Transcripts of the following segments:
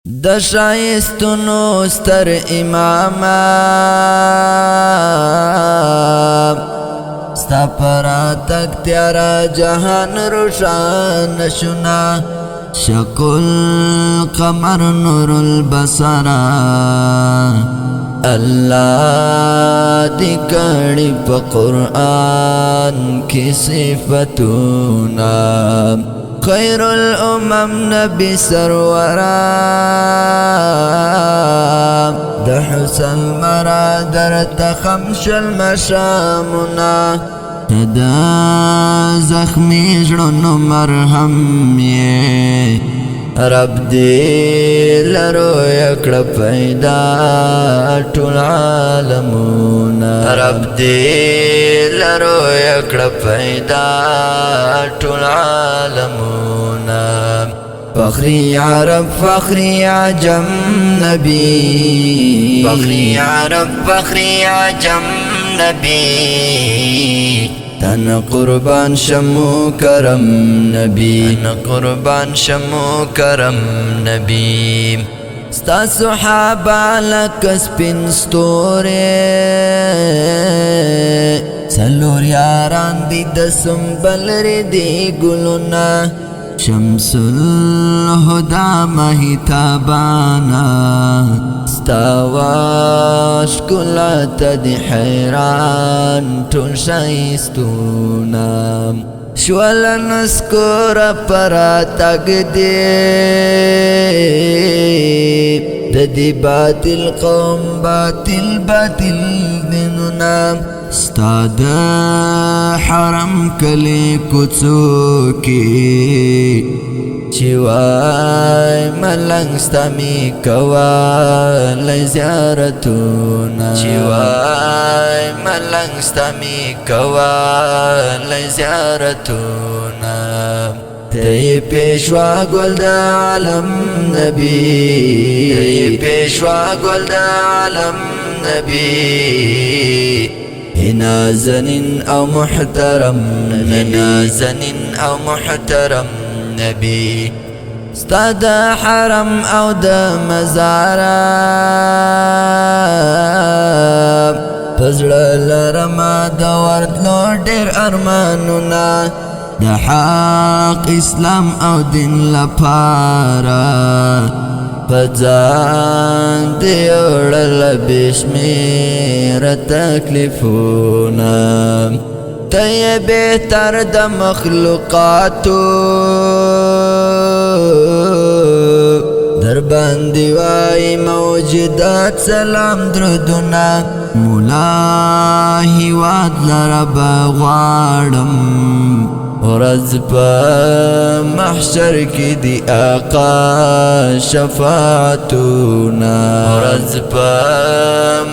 د شایستونو ستر اماما ستا پراتک تیارا جهان روشان شنا شکل قمر نور البصرا اللہ دی کڑی پا قرآن کی صفتونا خیر الامم نبی سرورا د حسن مرادر تخمش المشامنا دا زخمی جڑنو مرحم یہ رب دی لرو یکڑ پیدا ټول عالمونا رب دی لرو یکڑ پیدا ټول عالمونا فخری عرب فخری عجم نبی فخری عرب فخری عجم نبی تن قربان شمو کرم نبی تن قربان شمو کرم نبی ستا صحابہ لکس پن ستورے سلور یاران دی دسم بلر دی گلونا شمس الہدا مہتابانا ستاواش کلات دی حیران ٹول شایستونا شوالا نسکور پرا تگ دی دی باطل قوم باطل باطل دنونا استاد حرم کلی کوڅو کې چوای ملنګ ستامي کوالای زیارتونه چوای ملنګ ستامي کوالای زیارتونه تی پیشوا گل د عالم نبی تی پیشوا گل د عالم نبی نازنین او محترم نازنین او محترم نبی ستا د حرم او د مزارا پزړه لرما د ورتلو ډېر ارمانونه د حق اسلام او دین لپاره پځان دی وړل بشمیر تکلیفونه ته بهتر د مخلوقاتو در باندې وای موجودات سلام درودونه مولا هیواد لربا غواړم ورځ په محشر کې دی آقا شفاعتونه ورځ په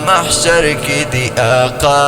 محشر کې دی آقا